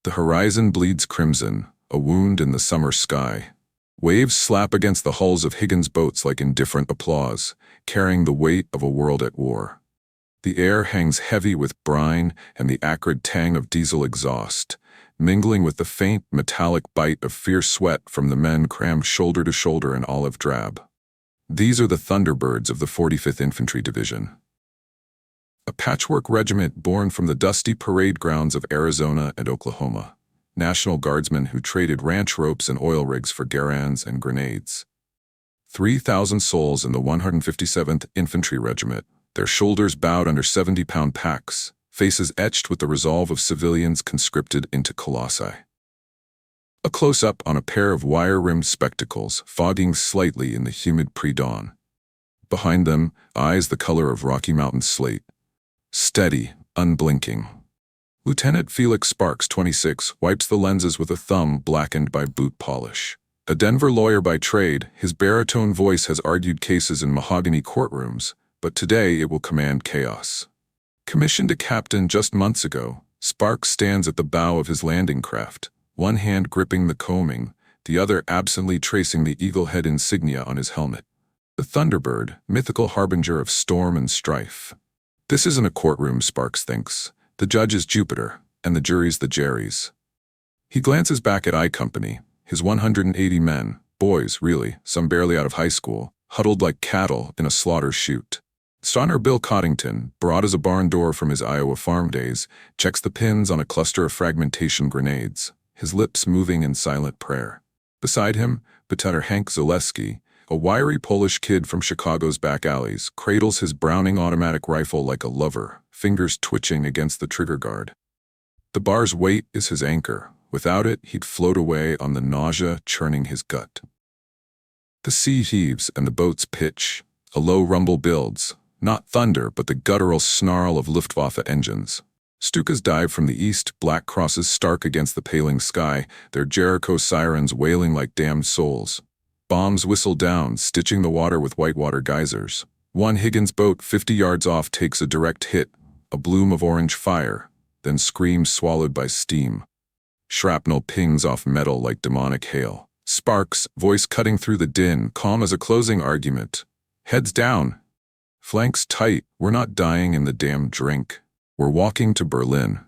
The horizon bleeds crimson, a wound in the summer sky. Waves slap against the hulls of Higgins' boats like indifferent applause, carrying the weight of a world at war. The air hangs heavy with brine and the acrid tang of diesel exhaust, mingling with the faint, metallic bite of fierce sweat from the men crammed shoulder to shoulder in olive drab. These are the Thunderbirds of the 45th Infantry Division. A patchwork regiment born from the dusty parade grounds of Arizona and Oklahoma. National Guardsmen who traded ranch ropes and oil rigs for garans and grenades. 3,000 souls in the 157th Infantry Regiment, their shoulders bowed under 70-pound packs, faces etched with the resolve of civilians conscripted into colossi. A close-up on a pair of wire-rimmed spectacles fogging slightly in the humid pre-dawn. Behind them, eyes the color of Rocky Mountain slate. Steady, unblinking. Lieutenant Felix Sparks, 26, wipes the lenses with a thumb blackened by boot polish. A Denver lawyer by trade, his baritone voice has argued cases in mahogany courtrooms, but today it will command chaos. Commissioned a captain just months ago, Sparks stands at the bow of his landing craft, one hand gripping the coaming, the other absently tracing the eagle-head insignia on his helmet. The Thunderbird, mythical harbinger of storm and strife. This isn't a courtroom, Sparks thinks. The judge is Jupiter, and the jury's the Jerry's. He glances back at I Company, his 180 men, boys really, some barely out of high school, huddled like cattle in a slaughter chute. Stonner Bill Coddington, broad as a barn door from his Iowa farm days, checks the pins on a cluster of fragmentation grenades, his lips moving in silent prayer. Beside him, Lieutenant Hank Zaleski, a wiry Polish kid from Chicago's back alleys, cradles his Browning automatic rifle like a lover, fingers twitching against the trigger guard. The bar's weight is his anchor. Without it, he'd float away on the nausea churning his gut. The sea heaves and the boats pitch. A low rumble builds, not thunder but the guttural snarl of Luftwaffe engines. Stukas dive from the east, black crosses stark against the paling sky, their Jericho sirens wailing like damned souls. Bombs whistle down, stitching the water with whitewater geysers. One Higgins boat 50 yards off takes a direct hit, a bloom of orange fire, then screams swallowed by steam. Shrapnel pings off metal like demonic hail. Sparks, voice cutting through the din, calm as a closing argument. Heads down. Flanks tight, we're not dying in the damn drink. We're walking to Berlin.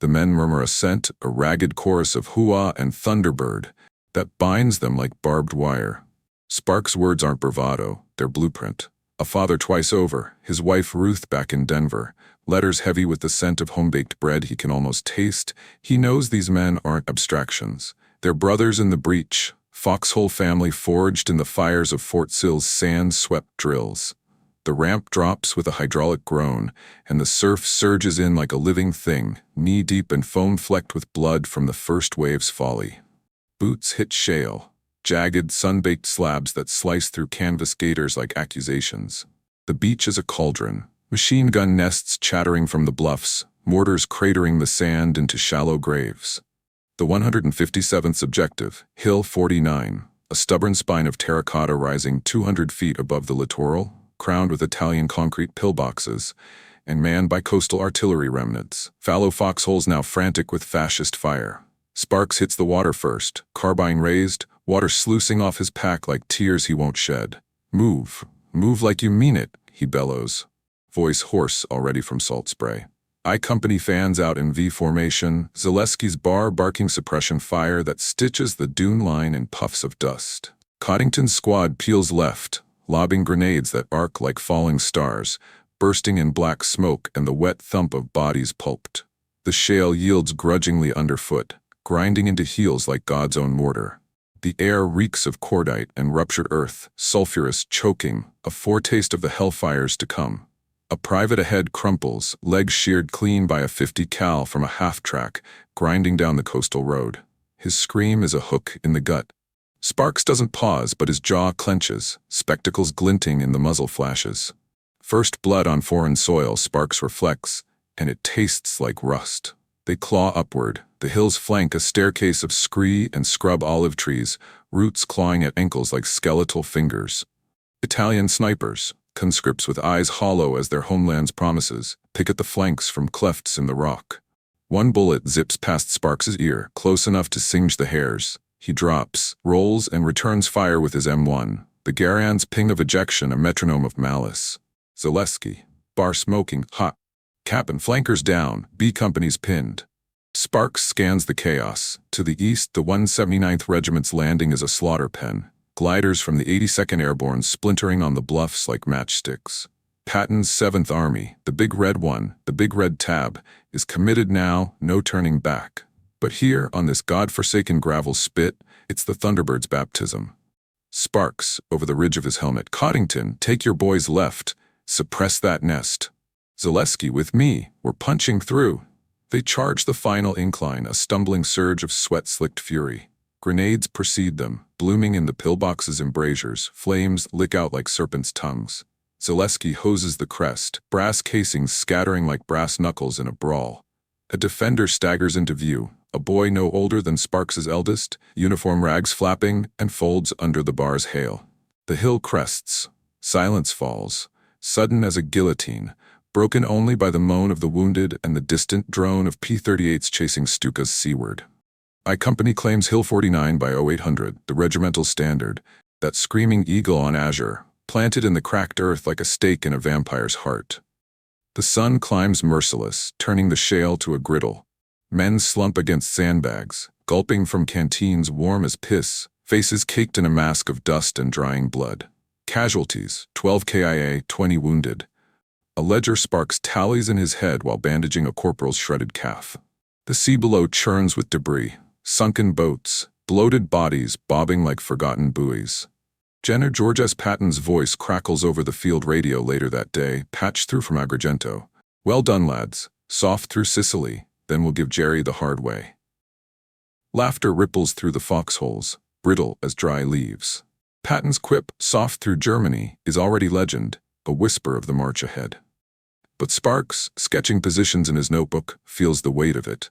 The men murmur assent, a ragged chorus of hooah and Thunderbird that binds them like barbed wire. Sparks' words aren't bravado, they're blueprint. A father twice over, his wife Ruth back in Denver, letters heavy with the scent of home-baked bread he can almost taste. He knows these men aren't abstractions. They're brothers in the breach, foxhole family forged in the fires of Fort Sill's sand-swept drills. The ramp drops with a hydraulic groan, and the surf surges in like a living thing, knee-deep and foam-flecked with blood from the first wave's folly. Boots hit shale, jagged, sun-baked slabs that slice through canvas gaiters like accusations. The beach is a cauldron, machine gun nests chattering from the bluffs, mortars cratering the sand into shallow graves. The 157th objective, Hill 49, a stubborn spine of terracotta rising 200 feet above the littoral, crowned with Italian concrete pillboxes, and manned by coastal artillery remnants, fallow foxholes now frantic with fascist fire. Sparks hits the water first, carbine raised, water sluicing off his pack like tears he won't shed. Move. Move like you mean it, he bellows. Voice hoarse already from salt spray. I Company fans out in V formation, Zaleski's bar barking suppression fire that stitches the dune line in puffs of dust. Coddington's squad peels left, lobbing grenades that arc like falling stars, bursting in black smoke and the wet thump of bodies pulped. The shale yields grudgingly underfoot, grinding into heels like God's own mortar. The air reeks of cordite and ruptured earth, sulphurous, choking, a foretaste of the hellfires to come. A private ahead crumples, legs sheared clean by a 50 cal from a half-track, grinding down the coastal road. His scream is a hook in the gut. Sparks doesn't pause, but his jaw clenches, spectacles glinting in the muzzle flashes. First blood on foreign soil, Sparks reflects, and it tastes like rust. They claw upward. The hills flank a staircase of scree and scrub olive trees, roots clawing at ankles like skeletal fingers. Italian snipers, conscripts with eyes hollow as their homeland's promises, pick at the flanks from clefts in the rock. One bullet zips past Sparks's ear, close enough to singe the hairs. He drops, rolls, and returns fire with his M1. The Garan's ping of ejection, a metronome of malice. Zaleski. Bar smoking, hot. Cap and flankers down, B companies pinned. Sparks scans the chaos. To the east, the 179th Regiment's landing is a slaughter pen. Gliders from the 82nd Airborne splintering on the bluffs like matchsticks. Patton's 7th Army, the big red one, the big red tab, is committed now, no turning back. But here, on this god-forsaken gravel spit, it's the Thunderbirds' baptism. Sparks, over the ridge of his helmet. Coddington, take your boys left. Suppress that nest. Zaleski, with me, we're punching through. They charge the final incline, a stumbling surge of sweat-slicked fury. Grenades precede them, blooming in the pillbox's embrasures. Flames lick out like serpents' tongues. Zaleski hoses the crest, brass casings scattering like brass knuckles in a brawl. A defender staggers into view, a boy no older than Sparks's eldest, uniform rags flapping, and folds under the bar's hail. The hill crests. Silence falls, sudden as a guillotine, broken only by the moan of the wounded and the distant drone of P-38s chasing Stukas seaward. I Company claims Hill 49 by 0800, the regimental standard, that screaming eagle on azure, planted in the cracked earth like a stake in a vampire's heart. The sun climbs merciless, turning the shale to a griddle. Men slump against sandbags, gulping from canteens warm as piss, faces caked in a mask of dust and drying blood. Casualties, 12 KIA, 20 wounded. A ledger Sparks tallies in his head while bandaging a corporal's shredded calf. The sea below churns with debris, sunken boats, bloated bodies bobbing like forgotten buoys. General George S. Patton's voice crackles over the field radio later that day, patched through from Agrigento. Well done, lads. Soft through Sicily, then we'll give Jerry the hard way. Laughter ripples through the foxholes, brittle as dry leaves. Patton's quip, soft through Germany, is already legend, a whisper of the march ahead. But Sparks, sketching positions in his notebook, feels the weight of it.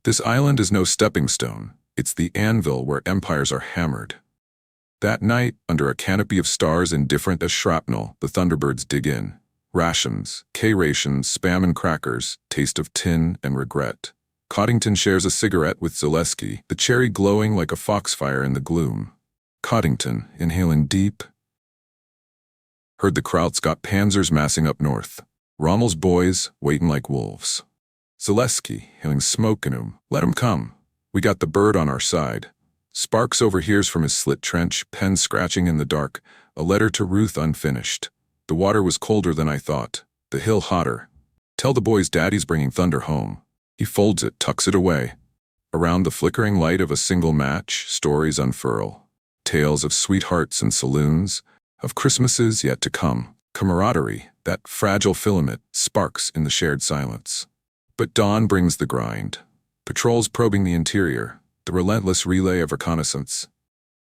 This island is no stepping stone. It's the anvil where empires are hammered. That night, under a canopy of stars indifferent as shrapnel, the Thunderbirds dig in. Rations, K-rations, spam and crackers, taste of tin and regret. Coddington shares a cigarette with Zaleski, the cherry glowing like a foxfire in the gloom. Coddington, inhaling deep. Heard the Krauts got panzers massing up north. Rommel's boys, waiting like wolves. Zaleski, hailing smoke in 'em. Let 'em come. We got the bird on our side. Sparks overhears from his slit trench, pen scratching in the dark, a letter to Ruth unfinished. The water was colder than I thought, the hill hotter. Tell the boys Daddy's bringing thunder home. He folds it, tucks it away. Around the flickering light of a single match, stories unfurl. Tales of sweethearts and saloons, of Christmases yet to come. Camaraderie, that fragile filament, sparks in the shared silence. But dawn brings the grind. Patrols probing the interior, the relentless relay of reconnaissance.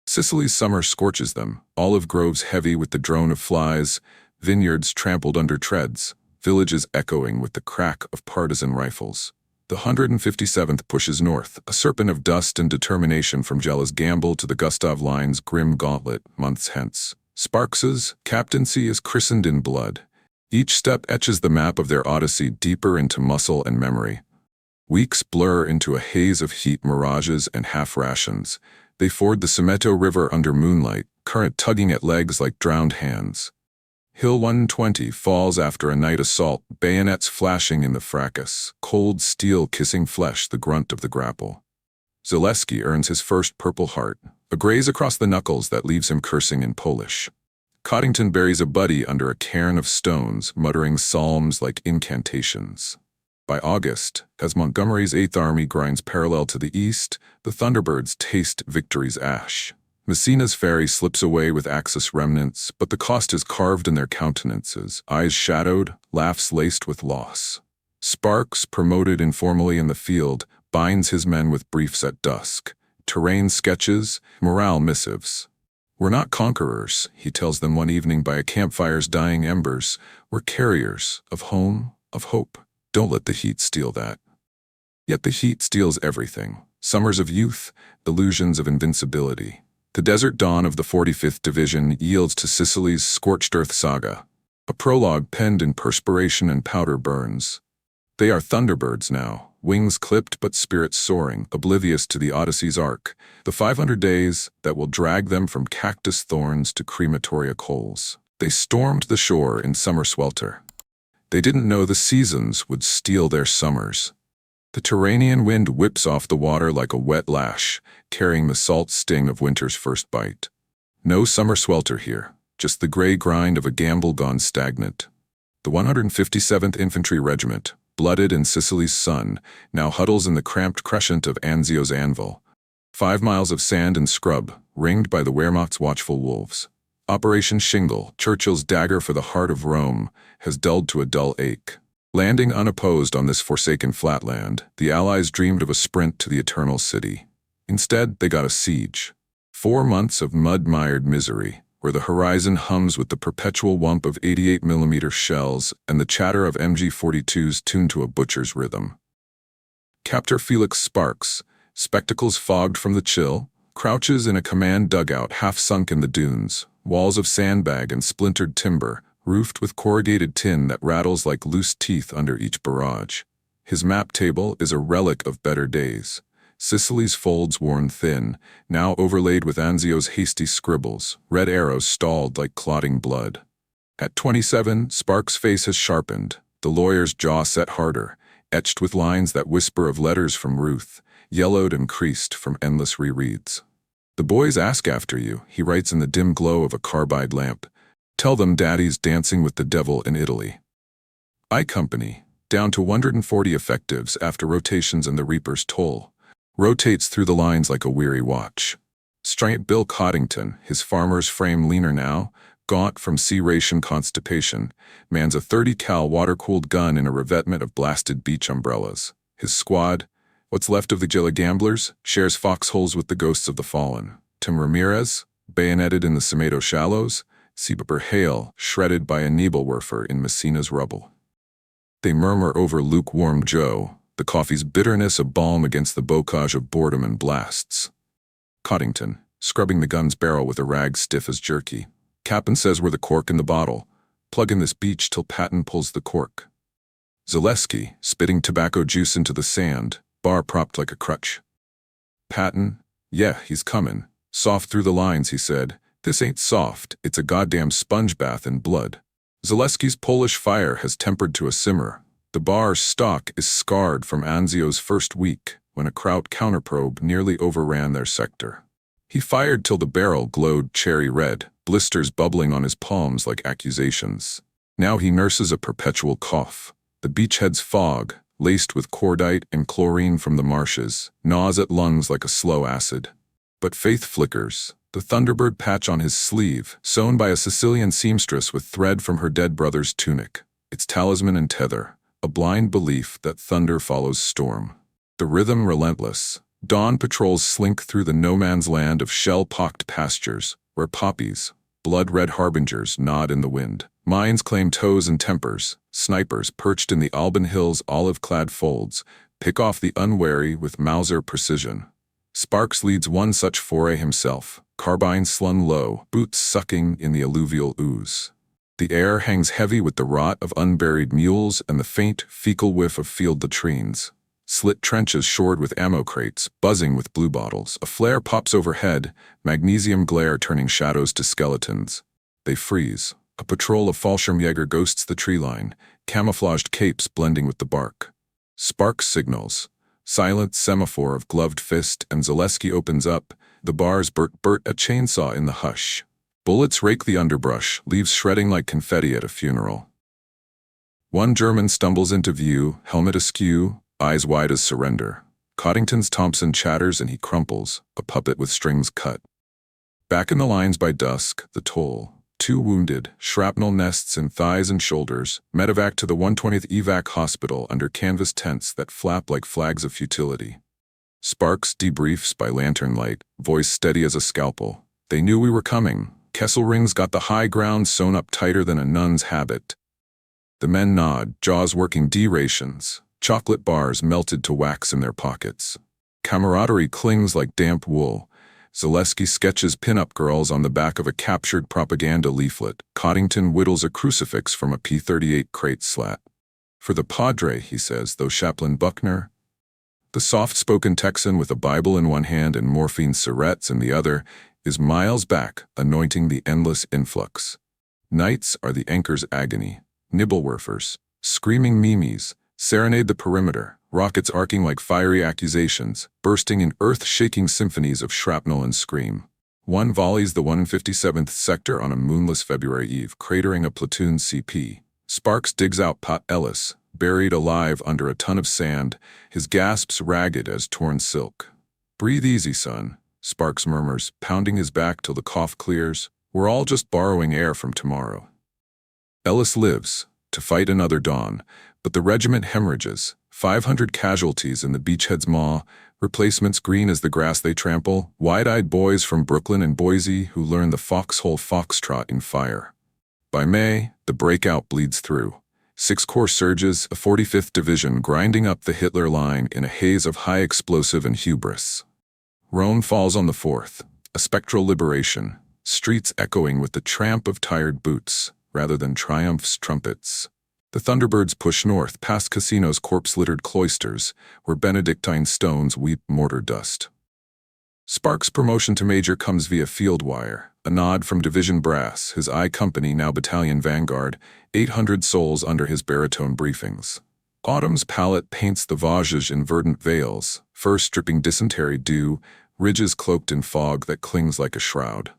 Sicily's summer scorches them, olive groves heavy with the drone of flies, vineyards trampled under treads, villages echoing with the crack of partisan rifles. The 157th pushes north, a serpent of dust and determination from Gela's gamble to the Gustav Line's grim gauntlet, months hence. Sparks's captaincy is christened in blood. Each step etches the map of their odyssey deeper into muscle and memory. Weeks blur into a haze of heat mirages and half-rations. They ford the Simeto River under moonlight, current tugging at legs like drowned hands. Hill 120 falls after a night assault, bayonets flashing in the fracas, cold steel kissing flesh, the grunt of the grapple. Zaleski earns his first Purple Heart, a graze across the knuckles that leaves him cursing in Polish. Coddington buries a buddy under a cairn of stones, muttering psalms like incantations. By August, as Montgomery's 8th Army grinds parallel to the east, the Thunderbirds taste victory's ash. Messina's ferry slips away with Axis remnants, but the cost is carved in their countenances, eyes shadowed, laughs laced with loss. Sparks, promoted informally in the field, binds his men with briefs at dusk. Terrain sketches, morale missives. We're not conquerors, he tells them one evening by a campfire's dying embers. We're carriers of home, of hope. Don't let the heat steal that. Yet the heat steals everything. Summers of youth, illusions of invincibility. The desert dawn of the 45th Division yields to Sicily's scorched earth saga. A prologue penned in perspiration and powder burns. They are Thunderbirds now, wings clipped but spirits soaring, oblivious to the Odyssey's arc, the 500 days that will drag them from cactus thorns to crematoria coals. They stormed the shore in summer swelter. They didn't know the seasons would steal their summers. The Turanian wind whips off the water like a wet lash, carrying the salt sting of winter's first bite. No summer swelter here, just the gray grind of a gamble gone stagnant. The 157th Infantry Regiment, blooded in Sicily's sun, now huddles in the cramped crescent of Anzio's anvil. 5 miles of sand and scrub, ringed by the Wehrmacht's watchful wolves. Operation Shingle, Churchill's dagger for the heart of Rome, has dulled to a dull ache. Landing unopposed on this forsaken flatland, the Allies dreamed of a sprint to the Eternal City. Instead, they got a siege. 4 months of mud-mired misery, where the horizon hums with the perpetual whump of 88mm shells and the chatter of MG-42s tuned to a butcher's rhythm. Captain Felix Sparks, spectacles fogged from the chill, crouches in a command dugout half sunk in the dunes, walls of sandbag and splintered timber, roofed with corrugated tin that rattles like loose teeth under each barrage. His map table is a relic of better days. Sicily's folds worn thin, now overlaid with Anzio's hasty scribbles, red arrows stalled like clotting blood. At 27, Sparks' face has sharpened, the lawyer's jaw set harder, etched with lines that whisper of letters from Ruth, yellowed and creased from endless rereads. "The boys ask after you," he writes in the dim glow of a carbide lamp. "Tell them Daddy's dancing with the devil in Italy." I Company, down to 140 effectives after rotations and the Reaper's toll, rotates through the lines like a weary watch. Straight Bill Coddington, his farmer's frame leaner now, gaunt from sea ration constipation, mans a 30 cal water-cooled gun in a revetment of blasted beach umbrellas. His squad, what's left of the Gela gamblers, shares foxholes with the ghosts of the fallen. Tim Ramirez, bayoneted in the Samedo shallows, Seeber Hale, shredded by a Nebelwerfer in Messina's rubble. They murmur over lukewarm Joe, the coffee's bitterness a balm against the bocage of boredom and blasts. Coddington, scrubbing the gun's barrel with a rag stiff as jerky. Captain says we're the cork in the bottle. Plug in this beach till Patton pulls the cork. Zaleski, spitting tobacco juice into the sand, bar propped like a crutch. Patton, yeah, he's comin'. Soft through the lines, he said. This ain't soft, it's a goddamn sponge bath in blood. Zaleski's Polish fire has tempered to a simmer. The bar's stock is scarred from Anzio's first week, when a Kraut counterprobe nearly overran their sector. He fired till the barrel glowed cherry red, blisters bubbling on his palms like accusations. Now he nurses a perpetual cough. The beachhead's fog, laced with cordite and chlorine from the marshes, gnaws at lungs like a slow acid. But faith flickers. The Thunderbird patch on his sleeve, sewn by a Sicilian seamstress with thread from her dead brother's tunic. Its talisman and tether, a blind belief that thunder follows storm. The rhythm relentless. Dawn patrols slink through the no-man's land of shell-pocked pastures, where poppies, blood-red harbingers, nod in the wind. Mines claim toes and tempers. Snipers, perched in the Alban Hills' olive-clad folds, pick off the unwary with Mauser precision. Sparks leads one such foray himself, carbine slung low, boots sucking in the alluvial ooze. The air hangs heavy with the rot of unburied mules and the faint, fecal whiff of field latrines. Slit trenches shored with ammo crates, buzzing with blue bottles. A flare pops overhead, magnesium glare turning shadows to skeletons. They freeze. A patrol of Fallschirmjäger ghosts the tree line, camouflaged capes blending with the bark. Sparks signals. Silent semaphore of gloved fist, and Zaleski opens up, the bars burt a chainsaw in the hush. Bullets rake the underbrush, leaves shredding like confetti at a funeral. One German stumbles into view, helmet askew, eyes wide as surrender. Coddington's Thompson chatters and he crumples, a puppet with strings cut. Back in the lines by dusk, the toll. 2 wounded, shrapnel nests in thighs and shoulders, medevac to the 120th evac hospital under canvas tents that flap like flags of futility. Sparks debriefs by lantern light, voice steady as a scalpel. They knew we were coming. Kesselring's got the high ground sewn up tighter than a nun's habit. The men nod, jaws working D-rations, chocolate bars melted to wax in their pockets. Camaraderie clings like damp wool. Zaleski sketches pin-up girls on the back of a captured propaganda leaflet. Coddington whittles a crucifix from a P-38 crate slat. For the Padre, he says, though Chaplain Buckner, The soft-spoken Texan with a Bible in one hand and morphine syrettes in the other is miles back, anointing the endless influx. Nights are the anchor's agony. Nibblewerfers, screaming mimes, serenade the perimeter, rockets arcing like fiery accusations, bursting in earth-shaking symphonies of shrapnel and scream. One volleys the 157th sector on a moonless February eve, cratering a platoon CP. Sparks digs out Pat Ellis, buried alive under a ton of sand, his gasps ragged as torn silk. "Breathe easy, son," Sparks murmurs, pounding his back till the cough clears. "We're all just borrowing air from tomorrow." Ellis lives to fight another dawn, but the regiment hemorrhages. 500 casualties in the beachhead's maw, replacements green as the grass they trample, wide-eyed boys from Brooklyn and Boise who learn the foxhole foxtrot in fire. By May, the breakout bleeds through. 6 Corps surges, a 45th Division grinding up the Hitler line in a haze of high explosive and hubris. Rome falls on the 4th, a spectral liberation, streets echoing with the tramp of tired boots, rather than triumph's trumpets. The Thunderbirds push north past Cassino's corpse-littered cloisters, where Benedictine stones weep mortar dust. Sparks' promotion to major comes via field wire, a nod from division brass, his I Company now battalion vanguard, 800 souls under his baritone briefings. Autumn's palette paints the Vosges in verdant veils, first dripping dysentery dew, ridges cloaked in fog that clings like a shroud.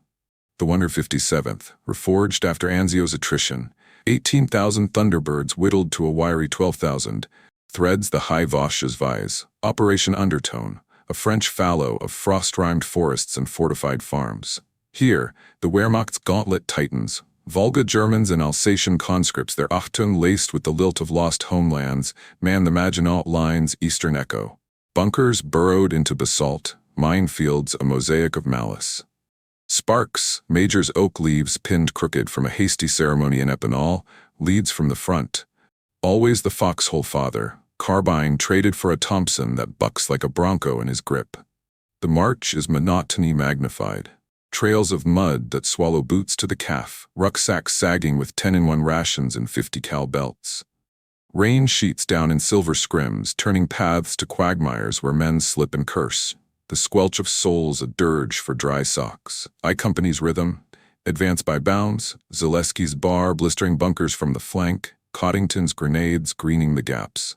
The 157th, reforged after Anzio's attrition, 18,000 Thunderbirds whittled to a wiry 12,000, threads the high Vosges vise, Operation Undertone, a French fallow of frost-rimed forests and fortified farms. Here, the Wehrmacht's gauntlet tightens, Volga Germans and Alsatian conscripts, their Achtung laced with the lilt of lost homelands, man the Maginot Line's eastern echo. Bunkers burrowed into basalt, minefields a mosaic of malice. Sparks, Major's oak leaves pinned crooked from a hasty ceremony in Epinal, leads from the front. Always the foxhole father, carbine traded for a Thompson that bucks like a bronco in his grip. The march is monotony magnified. Trails of mud that swallow boots to the calf, rucksacks sagging with 10-in-1 rations and 50-cal belts. Rain sheets down in silver scrims, turning paths to quagmires where men slip and curse. The squelch of souls a dirge for dry socks. I Company's rhythm, advance by bounds, Zaleski's bar blistering bunkers from the flank, Coddington's grenades greening the gaps.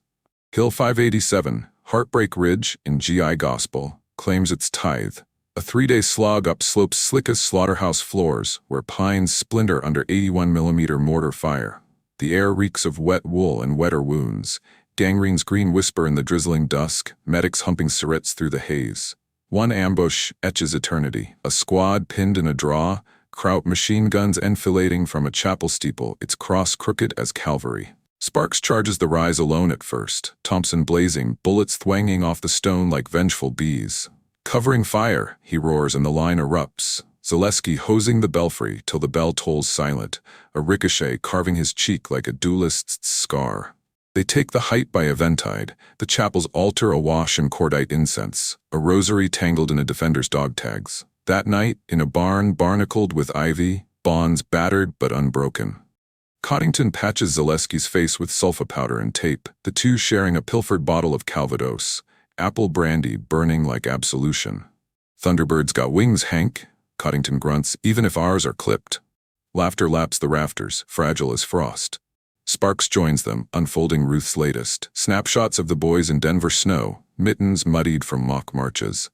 Hill 587, Heartbreak Ridge in GI Gospel, claims its tithe. A 3-day slog up slopes slick as slaughterhouse floors, where pines splinter under 81mm mortar fire. The air reeks of wet wool and wetter wounds. Gangrene's green whisper in the drizzling dusk, medics humping syrettes through the haze. One ambush etches eternity, a squad pinned in a draw, Kraut machine guns enfilading from a chapel steeple, its cross crooked as cavalry. Sparks charges the rise alone at first, Thompson blazing, bullets thwanging off the stone like vengeful bees. "Covering fire," he roars, and the line erupts. Zaleski hosing the belfry till the bell tolls silent, a ricochet carving his cheek like a duelist's scar. They take the height by eventide, the chapel's altar awash in cordite incense, a rosary tangled in a defender's dog tags. That night, in a barn barnacled with ivy, bonds battered but unbroken. Coddington patches Zaleski's face with sulfa powder and tape, the two sharing a pilfered bottle of Calvados, apple brandy burning like absolution. "Thunderbirds got wings, Hank," Coddington grunts, "even if ours are clipped." Laughter laps the rafters, fragile as frost. Sparks joins them, unfolding Ruth's latest. Snapshots of the boys in Denver snow, mittens muddied from mock marches.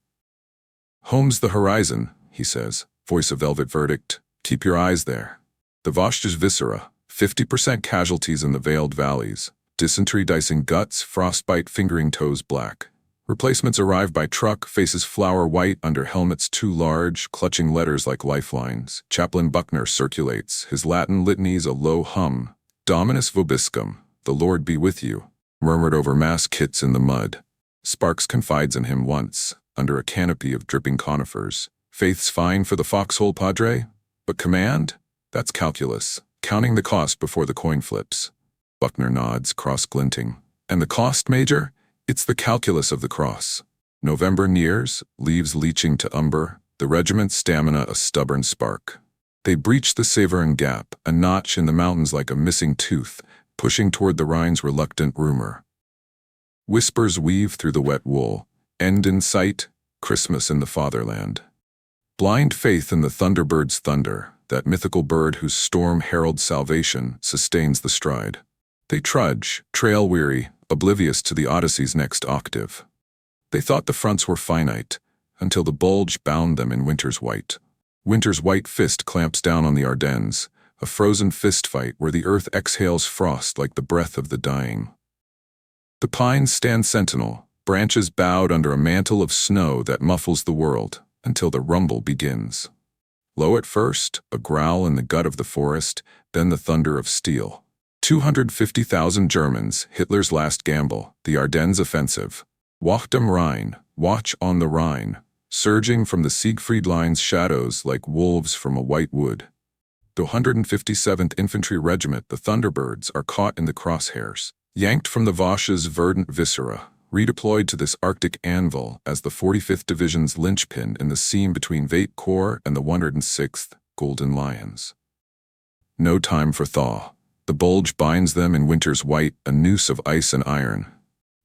"Home's the horizon," he says, voice a velvet verdict. "Keep your eyes there." The Vosges viscera, 50% casualties in the veiled valleys. Dysentery dicing guts, frostbite fingering toes black. Replacements arrive by truck, faces flower white under helmets too large, clutching letters like lifelines. Chaplain Buckner circulates, his Latin litanies a low hum. "Dominus vobiscum, the Lord be with you," murmured over mass kits in the mud. Sparks confides in him once, under a canopy of dripping conifers. "Faith's fine for the foxhole, Padre, but command? That's calculus, counting the cost before the coin flips." Buckner nods, cross glinting. "And the cost, Major? It's the calculus of the cross." November nears, leaves leaching to umber, the regiment's stamina a stubborn spark. They breach the Severn Gap, a notch in the mountains like a missing tooth, pushing toward the Rhine's reluctant rumor. Whispers weave through the wet wool. End in sight, Christmas in the fatherland. Blind faith in the Thunderbird's thunder, that mythical bird whose storm heralds salvation, sustains the stride. They trudge, trail-weary, oblivious to the Odyssey's next octave. They thought the fronts were finite, until the Bulge bound them in winter's white. Winter's white fist clamps down on the Ardennes, a frozen fistfight where the earth exhales frost like the breath of the dying. The pines stand sentinel, branches bowed under a mantle of snow that muffles the world, until the rumble begins. Low at first, a growl in the gut of the forest, then the thunder of steel. 250,000 Germans, Hitler's last gamble, the Ardennes offensive. Wacht am Rhein, watch on the Rhine, surging from the Siegfried Line's shadows like wolves from a white wood. The 157th Infantry Regiment, the Thunderbirds, are caught in the crosshairs, yanked from the Vosges' verdant viscera, redeployed to this Arctic anvil as the 45th Division's linchpin in the seam between Veit Corps and the 106th Golden Lions. No time for thaw. The Bulge binds them in winter's white, a noose of ice and iron.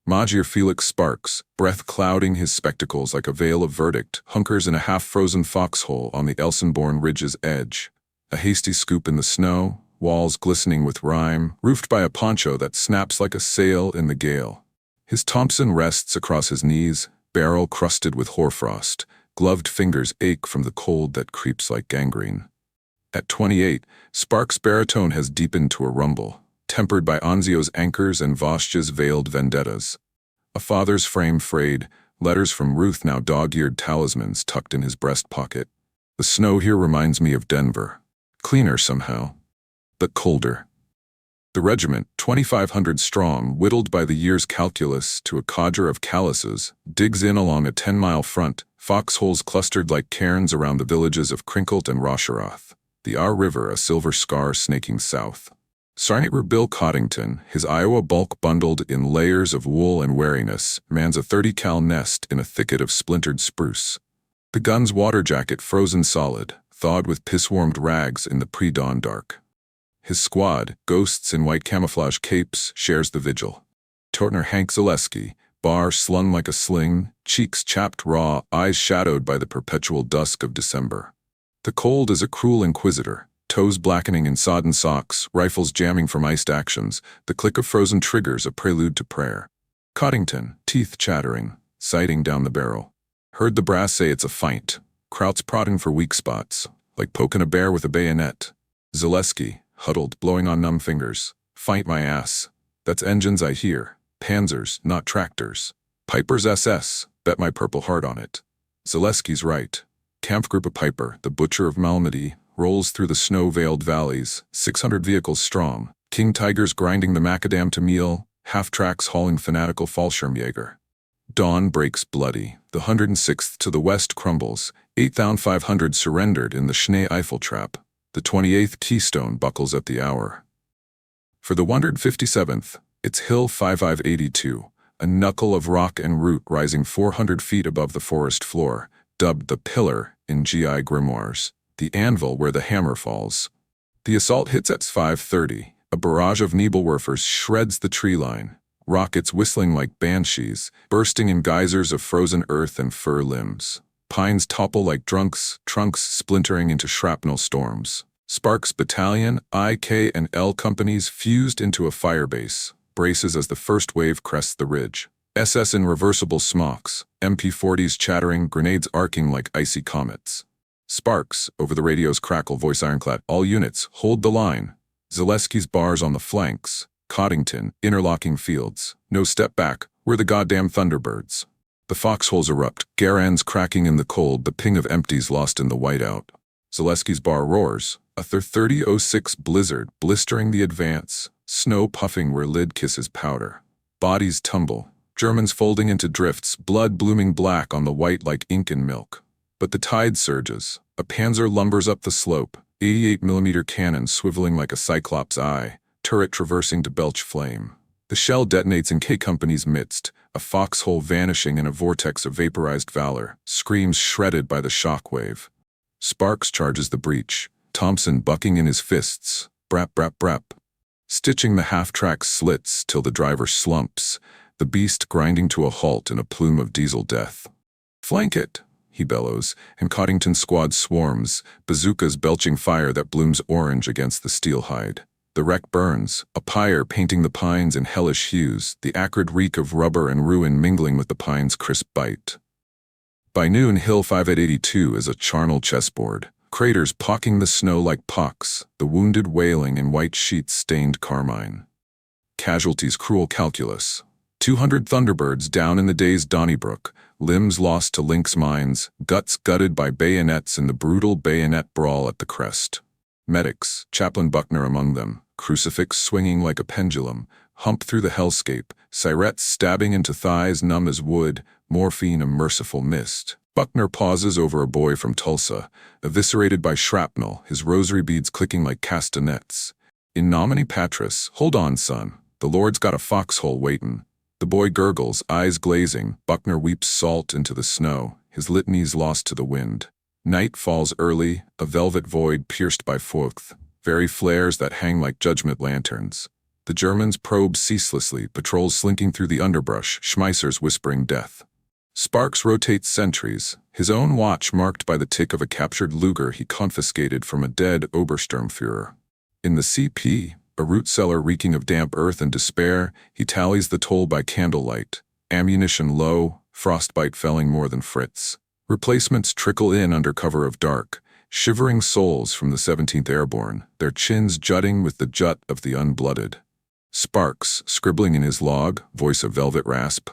Major Felix Sparks, breath clouding his spectacles like a veil of verdict, hunkers in a half-frozen foxhole on the Elsenborn Ridge's edge. A hasty scoop in the snow, walls glistening with rime, roofed by a poncho that snaps like a sail in the gale. His Thompson rests across his knees, barrel crusted with hoarfrost. Gloved fingers ache from the cold that creeps like gangrene. At 28, Sparks' baritone has deepened to a rumble, tempered by Anzio's anchors and Vosges' veiled vendettas. A father's frame frayed, letters from Ruth now dog-eared talismans tucked in his breast pocket. The snow here reminds me of Denver. Cleaner somehow, but colder. The regiment, 2,500 strong, whittled by the year's calculus to a cadre of calluses, digs in along a 10-mile front, foxholes clustered like cairns around the villages of Krinkelt and Rosherath. The Aar River, a silver scar snaking south. Sergeant Bill Coddington, his Iowa bulk bundled in layers of wool and wariness, mans a 30-cal nest in a thicket of splintered spruce. The gun's water jacket frozen solid, thawed with piss-warmed rags in the pre-dawn dark. His squad, ghosts in white camouflage capes, shares the vigil. Tortner Hank Zaleski, bar slung like a sling, cheeks chapped raw, eyes shadowed by the perpetual dusk of December. The cold is a cruel inquisitor, toes blackening in sodden socks, rifles jamming from iced actions, the click of frozen triggers a prelude to prayer. Coddington, teeth chattering, sighting down the barrel. Heard the brass say it's a feint, Krauts prodding for weak spots, like poking a bear with a bayonet. Zaleski, huddled, blowing on numb fingers. Feint my ass. That's engines I hear. Panzers, not tractors. Piper's SS, bet my Purple Heart on it. Zaleski's right. Kampfgruppe Piper, the butcher of Malmedy, rolls through the snow-veiled valleys, 600 vehicles strong, King Tigers grinding the macadam to meal, half-tracks hauling fanatical Fallschirmjäger. Dawn breaks bloody, the 106th to the west crumbles, 8,500 surrendered in the Schnee Eiffel trap, the 28th keystone buckles at the hour. For the 157th, it's Hill 5582, a knuckle of rock and root rising 400 feet above the forest floor, dubbed the Pillar in GI grimoires, the anvil where the hammer falls. The assault hits at 5:30. A barrage of Nebelwerfers shreds the tree line, rockets whistling like banshees, bursting in geysers of frozen earth and fir limbs. Pines topple like drunks, trunks splintering into shrapnel storms. Sparks' battalion, I, K, and L companies fused into a firebase, braces as the first wave crests the ridge. SS in reversible smocks, MP40s chattering, grenades arcing like icy comets. Sparks, over the radio's crackle, voice ironclad, all units, hold the line. Zaleski's bars on the flanks. Coddington, interlocking fields. No step back, we're the goddamn Thunderbirds. The foxholes erupt, Garands cracking in the cold, the ping of empties lost in the whiteout. Zaleski's bar roars, a 30:06 blizzard blistering the advance, snow puffing where lid kisses powder. Bodies tumble, Germans folding into drifts, blood blooming black on the white like ink and milk. But the tide surges. A panzer lumbers up the slope, 88mm cannon swiveling like a cyclops eye, turret traversing to belch flame. The shell detonates in K Company's midst, a foxhole vanishing in a vortex of vaporized valor, screams shredded by the shockwave. Sparks charges the breach, Thompson bucking in his fists, brap brap brap. Stitching the half-track slits till the driver slumps, the beast grinding to a halt in a plume of diesel death. "Flank it!" he bellows, and Coddington squad swarms, bazookas belching fire that blooms orange against the steel hide. The wreck burns, a pyre painting the pines in hellish hues, the acrid reek of rubber and ruin mingling with the pine's crisp bite. By noon, Hill 5882 is a charnel chessboard, craters pocking the snow like pocks, the wounded wailing in white sheets stained carmine. Casualties cruel calculus. 200 Thunderbirds down in the day's Donnybrook, limbs lost to lynx mines, guts gutted by bayonets in the brutal bayonet brawl at the crest. Medics, Chaplain Buckner among them, crucifix swinging like a pendulum, hump through the hellscape, sirets stabbing into thighs numb as wood, morphine a merciful mist. Buckner pauses over a boy from Tulsa, eviscerated by shrapnel, his rosary beads clicking like castanets. In nomine patris, hold on, son, the Lord's got a foxhole waitin'. The boy gurgles, eyes glazing. Buckner weeps salt into the snow, his litanies lost to the wind. Night falls early, a velvet void pierced by feucht, very flares that hang like judgment lanterns. The Germans probe ceaselessly, patrols slinking through the underbrush, Schmeissers whispering death. Sparks rotates sentries, his own watch marked by the tick of a captured Luger he confiscated from a dead Obersturmführer. In the CP, a root cellar reeking of damp earth and despair, he tallies the toll by candlelight. Ammunition low, frostbite felling more than Fritz. Replacements trickle in under cover of dark, shivering souls from the 17th Airborne, their chins jutting with the jut of the unblooded. Sparks, scribbling in his log, voice of velvet rasp.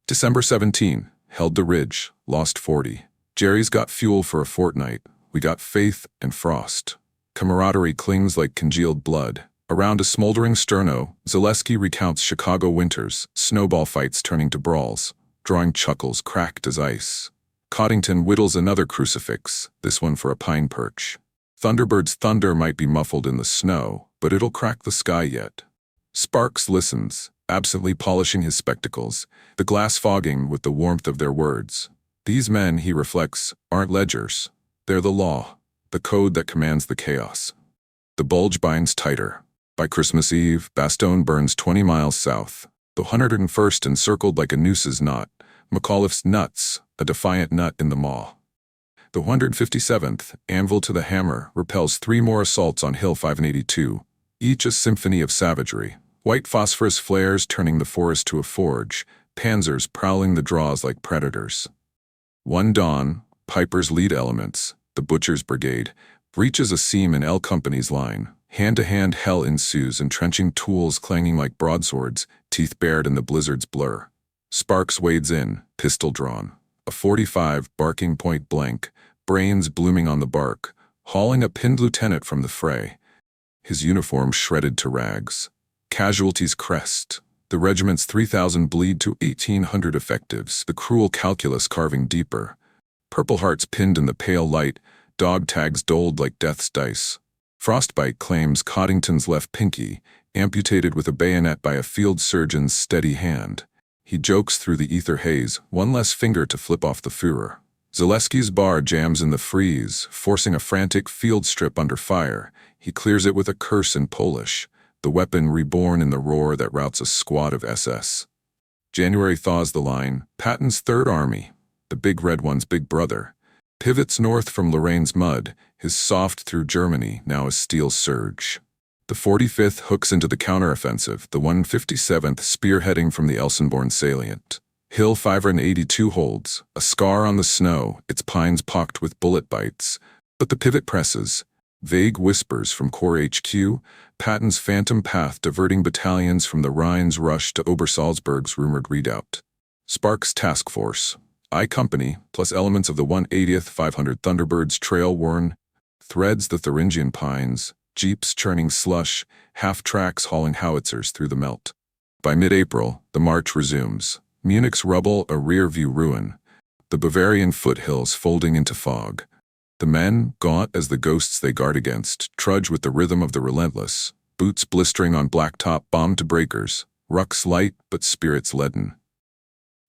December 17, held the ridge, lost 40. Jerry's got fuel for a fortnight, we got faith and frost. Camaraderie clings like congealed blood. Around a smoldering sterno, Zaleski recounts Chicago winters, snowball fights turning to brawls, drawing chuckles cracked as ice. Coddington whittles another crucifix, this one for a pine perch. Thunderbird's thunder might be muffled in the snow, but it'll crack the sky yet. Sparks listens, absently polishing his spectacles, the glass fogging with the warmth of their words. These men, he reflects, aren't ledgers. They're the law, the code that commands the chaos. The Bulge binds tighter. By Christmas Eve, Bastogne burns 20 miles south. The 101st encircled like a noose's knot. McAuliffe's nuts, a defiant nut in the maw. The 157th, anvil to the hammer, repels 3 more assaults on Hill 582, each a symphony of savagery. White phosphorus flares turning the forest to a forge, panzers prowling the draws like predators. One dawn, Piper's lead elements, the Butcher's Brigade, breaches a seam in L Company's line. Hand-to-hand hell ensues, entrenching tools clanging like broadswords, teeth bared in the blizzard's blur. Sparks wades in, pistol drawn. A 45 barking point blank, brains blooming on the bark, hauling a pinned lieutenant from the fray. His uniform shredded to rags. Casualties crest. The regiment's 3,000 bleed to 1,800 effectives, the cruel calculus carving deeper. Purple hearts pinned in the pale light, dog tags doled like death's dice. Frostbite claims Coddington's left pinky, amputated with a bayonet by a field surgeon's steady hand. He jokes through the ether haze, one less finger to flip off the Führer. Zaleski's bar jams in the freeze, forcing a frantic field strip under fire. He clears it with a curse in Polish, the weapon reborn in the roar that routs a squad of SS. January thaws the line, Patton's Third Army, the big red one's big brother. Pivots north from Lorraine's mud, his soft through Germany, now a steel surge. The 45th hooks into the counteroffensive, the 157th spearheading from the Elsenborn salient. Hill 582 holds, a scar on the snow, its pines pocked with bullet bites. But the pivot presses. Vague whispers from Corps HQ, Patton's phantom path diverting battalions from the Rhine's rush to Obersalzberg's rumored redoubt. Sparks Task Force. I Company, plus elements of the 180th 500 Thunderbirds trail-worn, threads the Thuringian pines, jeeps churning slush, half-tracks hauling howitzers through the melt. By mid-April, the march resumes. Munich's rubble a rear-view ruin, the Bavarian foothills folding into fog. The men, gaunt as the ghosts they guard against, trudge with the rhythm of the relentless, boots blistering on blacktop bombed to breakers, rucks light but spirits leaden.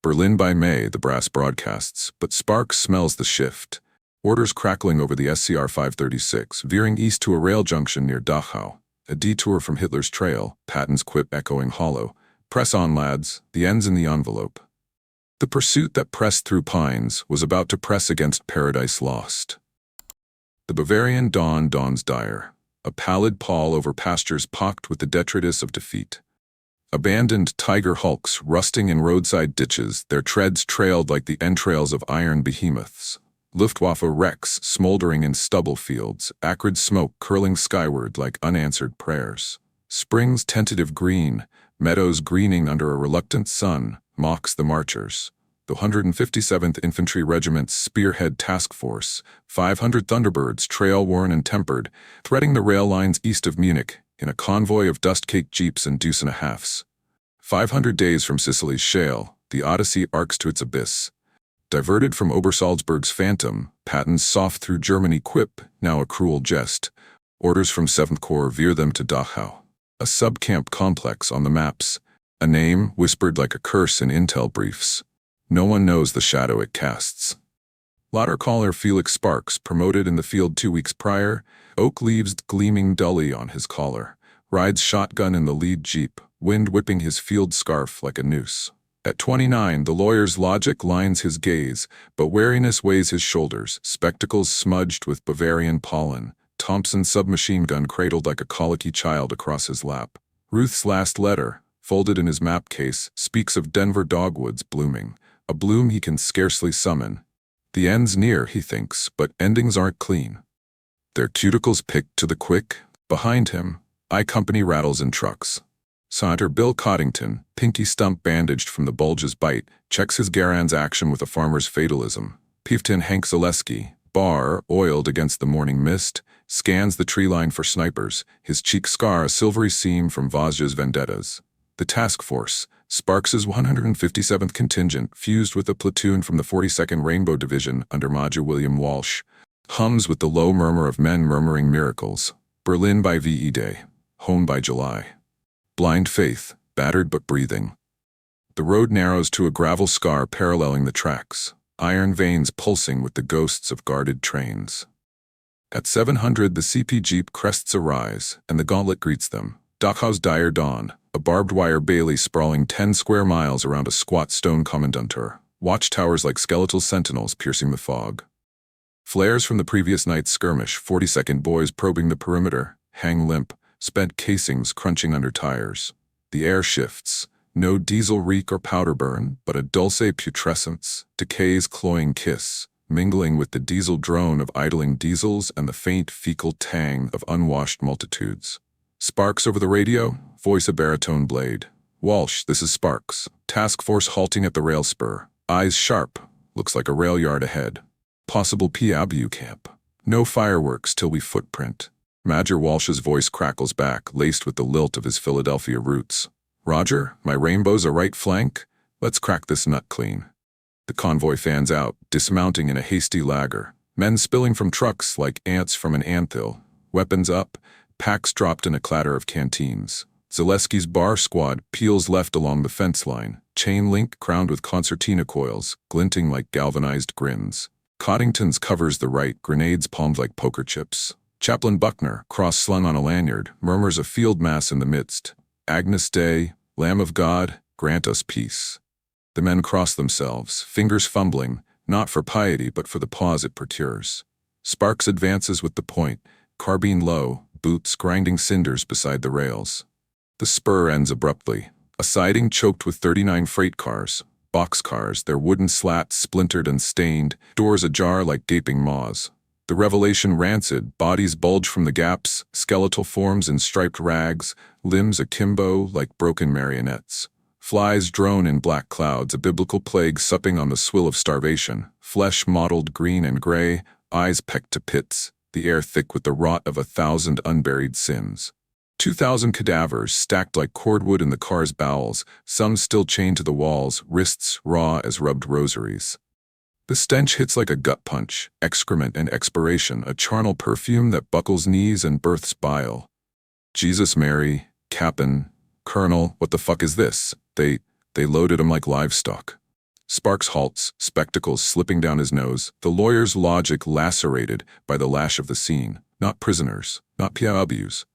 Berlin by May, the brass broadcasts, but Sparks smells the shift. Orders crackling over the SCR 536, veering east to a rail junction near Dachau. A detour from Hitler's trail, Patton's quip echoing hollow. Press on, lads, the end's in the envelope. The pursuit that pressed through pines was about to press against paradise lost. The Bavarian dawn dawns dire, a pallid pall over pastures pocked with the detritus of defeat. Abandoned tiger hulks rusting in roadside ditches, their treads trailed like the entrails of iron behemoths. Luftwaffe wrecks smoldering in stubble fields, acrid smoke curling skyward like unanswered prayers. Spring's tentative green, meadows greening under a reluctant sun, mocks the marchers. The 157th Infantry Regiment's spearhead task force, 500 Thunderbirds trail-worn and tempered, threading the rail lines east of Munich in a convoy of dust-caked jeeps and deuce-and-a-halfs. 500 days from Sicily's shale, the odyssey arcs to its abyss. Diverted from Obersalzberg's phantom, Patton's soft through Germany quip, now a cruel jest. Orders from 7th Corps veer them to Dachau, a sub-camp complex on the maps, a name whispered like a curse in intel briefs. No one knows the shadow it casts. Laudercaller Felix Sparks, promoted in the field 2 weeks prior, oak leaves gleaming dully on his collar, rides shotgun in the lead jeep, wind whipping his field scarf like a noose. At 29, the lawyer's logic lines his gaze, but wariness weighs his shoulders, spectacles smudged with Bavarian pollen, Thompson's submachine gun cradled like a colicky child across his lap. Ruth's last letter, folded in his map case, speaks of Denver dogwoods blooming, a bloom he can scarcely summon. The end's near, he thinks, but endings aren't clean. Their cuticles picked to the quick. Behind him, I Company rattles in trucks. Saunter Bill Coddington, pinky stump bandaged from the Bulge's bite, checks his Garan's action with a farmer's fatalism. Pieftin Hank Zaleski, bar oiled against the morning mist, scans the tree line for snipers, his cheek scar a silvery seam from Vosges vendettas. The task force, Sparks's 157th Contingent, fused with a platoon from the 42nd Rainbow Division under Major William Walsh, hums with the low murmur of men murmuring miracles. Berlin by VE Day, home by July. Blind faith, battered but breathing. The road narrows to a gravel scar paralleling the tracks, iron veins pulsing with the ghosts of guarded trains. At 700, the CP Jeep crests a rise, and the gauntlet greets them. Dachau's dire dawn, a barbed wire bailey sprawling 10 square miles around a squat stone commandantur, watchtowers like skeletal sentinels piercing the fog. Flares from the previous night's skirmish, 42nd boys probing the perimeter, hang limp, spent casings crunching under tires. The air shifts, no diesel reek or powder burn, but a dulce putrescence, decay's cloying kiss, mingling with the diesel drone of idling diesels and the faint fecal tang of unwashed multitudes. Sparks over the radio, voice a baritone blade. Walsh, this is Sparks. Task force halting at the rail spur. Eyes sharp, looks like a rail yard ahead. Possible PABU camp. No fireworks till we footprint. Major Walsh's voice crackles back, laced with the lilt of his Philadelphia roots. Roger, my rainbow's a right flank. Let's crack this nut clean. The convoy fans out, dismounting in a hasty lagger. Men spilling from trucks like ants from an anthill. Weapons up, packs dropped in a clatter of canteens. Zaleski's bar squad peels left along the fence line, chain link crowned with concertina coils, glinting like galvanized grins. Coddington's covers the right, grenades palmed like poker chips. Chaplain Buckner, cross-slung on a lanyard, murmurs a field mass in the midst. Agnus Dei, Lamb of God, grant us peace. The men cross themselves, fingers fumbling, not for piety but for the pause it procures. Sparks advances with the point, carbine low, boots grinding cinders beside the rails. The spur ends abruptly, a siding choked with 39 freight cars, boxcars, their wooden slats splintered and stained, doors ajar like gaping maws. The revelation rancid, bodies bulge from the gaps, skeletal forms in striped rags, limbs akimbo like broken marionettes. Flies drone in black clouds, a biblical plague supping on the swill of starvation, flesh mottled green and gray, eyes pecked to pits, the air thick with the rot of 1,000 unburied sins. 2,000 cadavers stacked like cordwood in the car's bowels, some still chained to the walls, wrists raw as rubbed rosaries. The stench hits like a gut punch, excrement and expiration, a charnel perfume that buckles knees and births bile. Jesus Mary, Cap'n, Colonel, what the fuck is this? They loaded him like livestock. Sparks halts, spectacles slipping down his nose, the lawyer's logic lacerated by the lash of the scene. Not prisoners, not PAWs.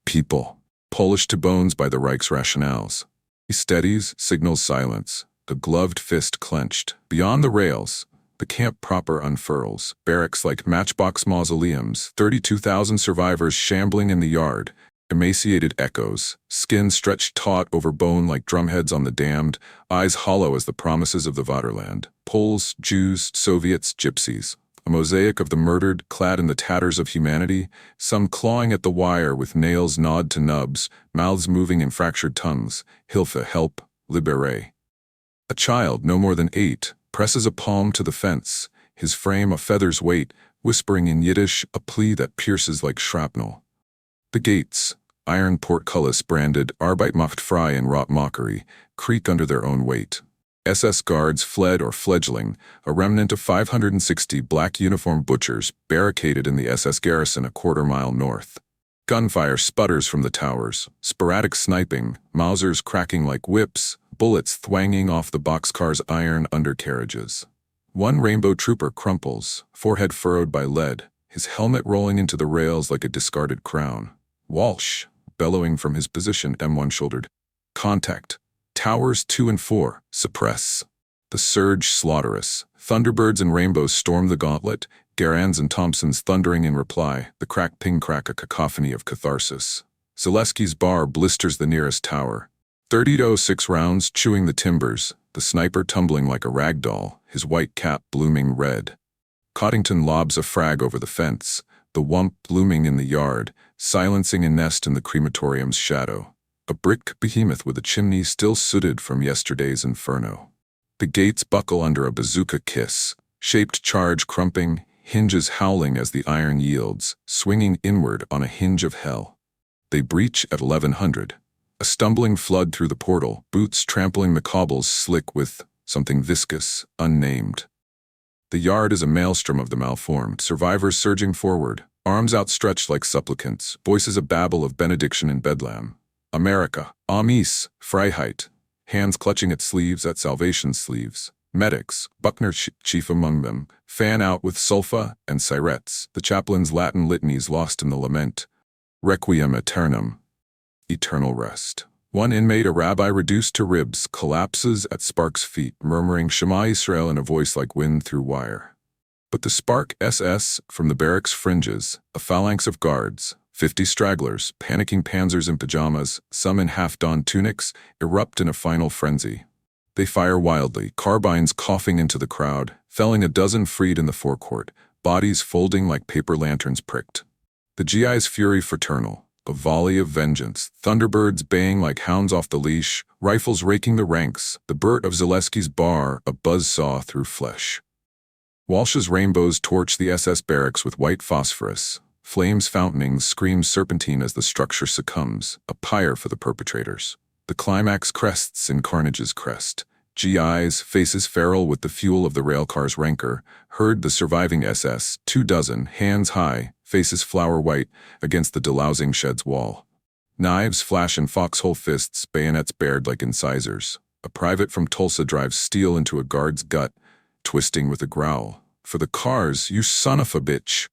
People, polished to bones by the Reich's rationales. He steadies, signals silence, the gloved fist clenched. Beyond the rails, the camp proper unfurls, barracks like matchbox mausoleums, 32,000 survivors shambling in the yard, emaciated echoes, skin stretched taut over bone like drumheads on the damned, eyes hollow as the promises of the Vaterland. Poles, Jews, Soviets, Gypsies. A mosaic of the murdered, clad in the tatters of humanity, some clawing at the wire with nails gnawed to nubs, mouths moving in fractured tongues. Hilfe, help, libere. A child, no more than 8, presses a palm to the fence, his frame a feather's weight, whispering in Yiddish a plea that pierces like shrapnel. The gates, iron portcullis branded Arbeit macht frei in wrought mockery, creak under their own weight. SS guards fled or fledgling, a remnant of 560 black uniformed butchers barricaded in the SS garrison a quarter-mile north. Gunfire sputters from the towers, sporadic sniping, Mausers cracking like whips, bullets thwanging off the boxcar's iron undercarriages. One rainbow trooper crumples, forehead furrowed by lead, his helmet rolling into the rails like a discarded crown. Walsh, bellowing from his position, M1 shouldered. Contact. Towers 2 and 4, suppress. The surge slaughterous. Thunderbirds and rainbows storm the gauntlet, Garand's and Thompson's thundering in reply, the crack-ping-crack a cacophony of catharsis. Zaleski's bar blisters the nearest tower. 30-06 rounds chewing the timbers, the sniper tumbling like a rag doll, his white cap blooming red. Coddington lobs a frag over the fence, the wump looming in the yard, silencing a nest in the crematorium's shadow. A brick behemoth with a chimney still sooted from yesterday's inferno. The gates buckle under a bazooka kiss, shaped charge crumping, hinges howling as the iron yields, swinging inward on a hinge of hell. They breach at 1100. A stumbling flood through the portal, boots trampling the cobbles slick with something viscous, unnamed. The yard is a maelstrom of the malformed, survivors surging forward, arms outstretched like supplicants, voices a babble of benediction and bedlam. America, Amis, Freiheit, hands clutching at sleeves at salvation sleeves. Medics, Buckner chief among them, fan out with sulfa and syrettes, the chaplain's Latin litanies lost in the lament. Requiem aeternum, eternal rest. One inmate, a rabbi reduced to ribs, collapses at Sparks' feet, murmuring Shema Israel in a voice like wind through wire. But the Spark SS, from the barracks fringes, a phalanx of guards, 50 stragglers, panicking panzers in pajamas, some in half-donned tunics, erupt in a final frenzy. They fire wildly, carbines coughing into the crowd, felling a dozen freed in the forecourt, bodies folding like paper lanterns pricked. The GI's fury fraternal, a volley of vengeance, Thunderbirds baying like hounds off the leash, rifles raking the ranks, the Burt of Zaleski's bar a buzzsaw through flesh. Walsh's rainbows torch the SS barracks with white phosphorus. Flames fountaining screams serpentine as the structure succumbs, a pyre for the perpetrators. The climax crests in carnage's crest. GIs, faces feral with the fuel of the railcar's rancor, herd the surviving SS, 24, hands high, faces flower white, against the delousing shed's wall. Knives flash in foxhole fists, bayonets bared like incisors. A private from Tulsa drives steel into a guard's gut, twisting with a growl. For the cars, you son of a bitch!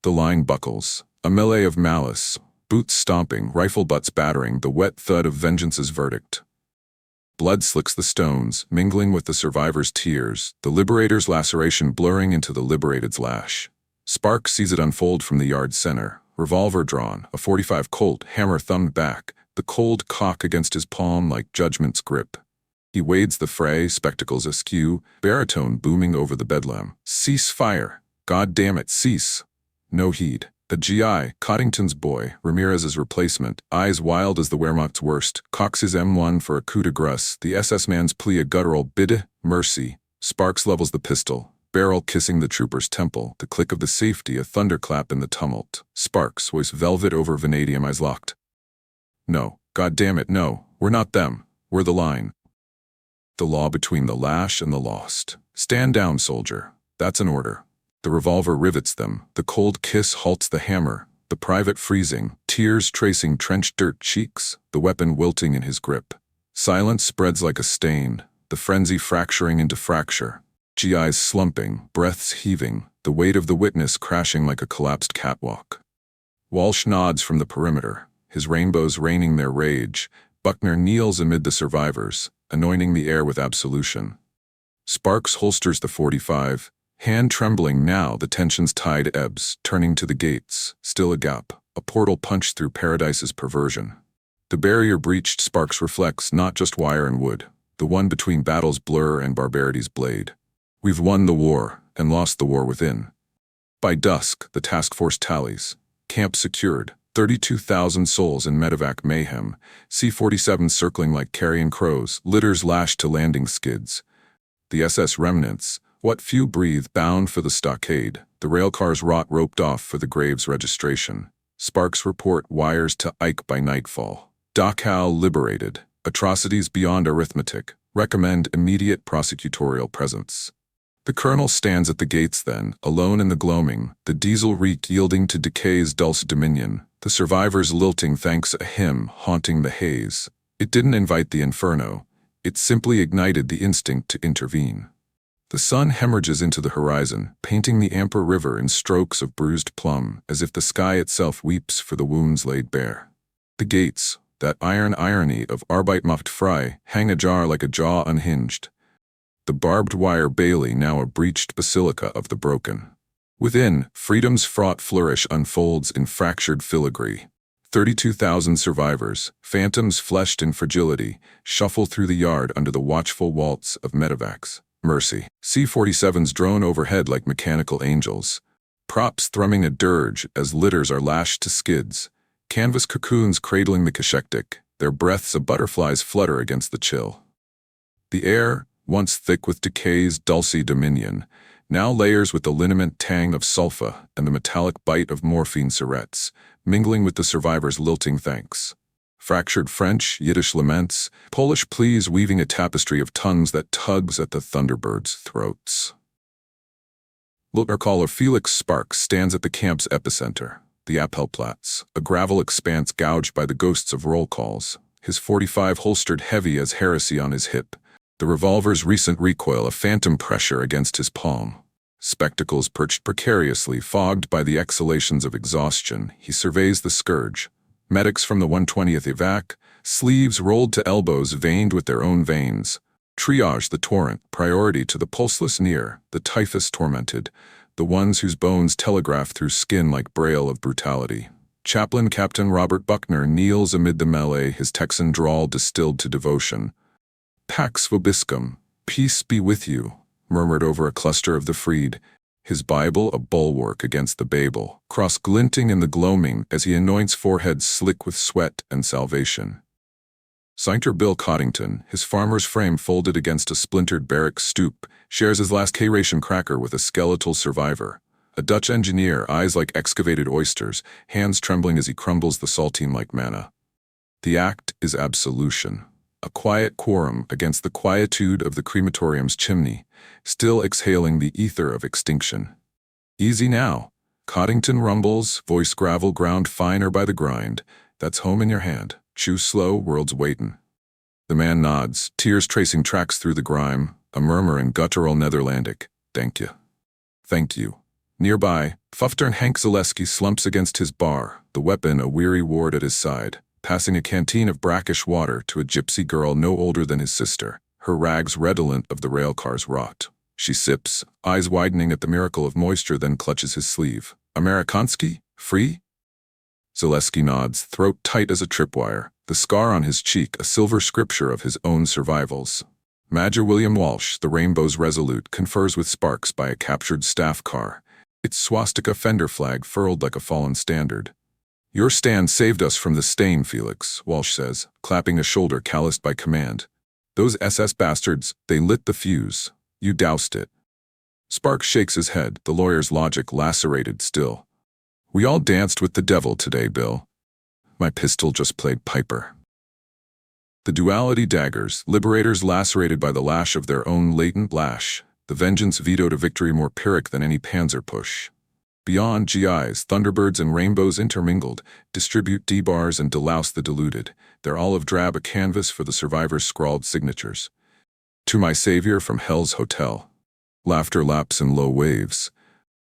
The line buckles, a melee of malice, boots stomping, rifle butts battering, the wet thud of vengeance's verdict. Blood slicks the stones, mingling with the survivors' tears, the liberator's laceration blurring into the liberated's lash. Sparks sees it unfold from the yard center, revolver drawn, a .45 Colt, hammer thumbed back, the cold cock against his palm like judgment's grip. He wades the fray, spectacles askew, baritone booming over the bedlam. Cease fire! God damn it, cease! No heed. A GI, Coddington's boy, Ramirez's replacement, eyes wild as the Wehrmacht's worst, cocks his M1 for a coup de grace, the SS man's plea a guttural bitte, mercy. Sparks levels the pistol, barrel kissing the trooper's temple, the click of the safety a thunderclap in the tumult. Sparks, voice velvet over vanadium eyes locked. No, God damn it, no, we're not them, we're the line. The law between the lash and the lost. Stand down, soldier. That's an order. The revolver rivets them, the cold kiss halts the hammer, the private freezing, tears tracing trenched dirt cheeks, the weapon wilting in his grip. Silence spreads like a stain, the frenzy fracturing into fracture. GIs slumping, breaths heaving, the weight of the witness crashing like a collapsed catwalk. Walsh nods from the perimeter, his rainbows raining their rage, Buckner kneels amid the survivors, anointing the air with absolution. Sparks holsters the .45, hand trembling now. The tension's tide ebbs, turning to the gates, still a gap, a portal punched through paradise's perversion. The barrier breached, Sparks reflects not just wire and wood, the one between battle's blur and barbarity's blade. We've won the war, and lost the war within. By dusk, the task force tallies. Camp secured, 32,000 souls in medevac mayhem, C-47s circling like carrion crows, litters lashed to landing skids. The SS remnants, what few breathe, bound for the stockade, the railcars rot roped off for the grave's registration. Sparks report wires to Ike by nightfall. Dachau liberated, atrocities beyond arithmetic, recommend immediate prosecutorial presence. The colonel stands at the gates then, alone in the gloaming, the diesel reek yielding to decay's dulcet dominion, the survivors lilting thanks a hymn haunting the haze. It didn't invite the inferno, it simply ignited the instinct to intervene. The sun hemorrhages into the horizon, painting the Amper River in strokes of bruised plum, as if the sky itself weeps for the wounds laid bare. The gates, that iron irony of Arbeit macht frei, hang ajar like a jaw unhinged. The barbed wire bailey now a breached basilica of the broken. Within, freedom's fraught flourish unfolds in fractured filigree. 32,000 survivors, phantoms fleshed in fragility, shuffle through the yard under the watchful waltz of medevacs. Mercy. C-47s drone overhead like mechanical angels. Props thrumming a dirge as litters are lashed to skids. Canvas cocoons cradling the kashektik, their breaths of butterflies flutter against the chill. The air, once thick with decay's dulcet dominion, now layers with the liniment tang of sulfa and the metallic bite of morphine syrettes, mingling with the survivors' lilting thanks. Fractured French, Yiddish laments, Polish pleas weaving a tapestry of tongues that tugs at the Thunderbirds' throats. Lieutenant Colonel Felix Sparks stands at the camp's epicenter, the Appelplatz, a gravel expanse gouged by the ghosts of roll calls, his .45 holstered heavy as heresy on his hip, the revolver's recent recoil a phantom pressure against his palm. Spectacles perched precariously, fogged by the exhalations of exhaustion, he surveys the scourge. Medics from the 120th evac, sleeves rolled to elbows veined with their own veins. Triage the torrent, priority to the pulseless near, the typhus-tormented, the ones whose bones telegraph through skin like braille of brutality. Chaplain Captain Robert Buckner kneels amid the melee, his Texan drawl distilled to devotion. Pax vobiscum, peace be with you, murmured over a cluster of the freed, his Bible a bulwark against the Babel, cross glinting in the gloaming as he anoints foreheads slick with sweat and salvation. Sanctor Bill Coddington, his farmer's frame folded against a splintered barrack stoop, shares his last K-ration cracker with a skeletal survivor. A Dutch engineer, eyes like excavated oysters, hands trembling as he crumbles the saltine like manna. The act is absolution. A quiet quorum against the quietude of the crematorium's chimney, still exhaling the ether of extinction. Easy now. Coddington rumbles, voice gravel ground finer by the grind. That's home in your hand. Chew slow, world's waitin'. The man nods, tears tracing tracks through the grime, a murmur in guttural Netherlandic. Thank you. Thank you. Nearby, Fuftern Hank Zaleski slumps against his bar, the weapon a weary ward at his side, passing a canteen of brackish water to a gypsy girl no older than his sister, her rags redolent of the railcar's rot. She sips, eyes widening at the miracle of moisture, then clutches his sleeve. Amerikansky? Free? Zaleski nods, throat tight as a tripwire, the scar on his cheek a silver scripture of his own survivals. Major William Walsh, the Rainbow's Resolute, confers with Sparks by a captured staff car, its swastika fender flag furled like a fallen standard. Your stand saved us from the stain, Felix, Walsh says, clapping a shoulder calloused by command. Those SS bastards, they lit the fuse. You doused it. Sparks shakes his head, the lawyer's logic lacerated still. We all danced with the devil today, Bill. My pistol just played Piper. The duality daggers, liberators lacerated by the lash of their own latent lash, the vengeance vetoed a victory more pyrrhic than any panzer push. Beyond, GIs, Thunderbirds and Rainbows intermingled, distribute D-bars and delouse the deluded, their olive drab a canvas for the survivors' scrawled signatures. To my savior from Hell's Hotel. Laughter laps in low waves.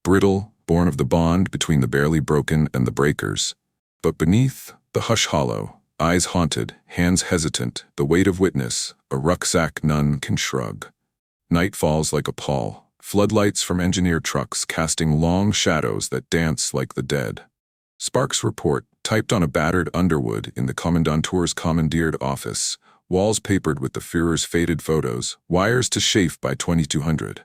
Brittle, born of the bond between the barely broken and the breakers. But beneath, the hush hollow, eyes haunted, hands hesitant, the weight of witness, a rucksack none can shrug. Night falls like a pall, floodlights from engineer trucks casting long shadows that dance like the dead. Sparks' report, typed on a battered underwood in the Kommandantur's commandeered office, walls papered with the Führer's faded photos, wires to chafe by 2200.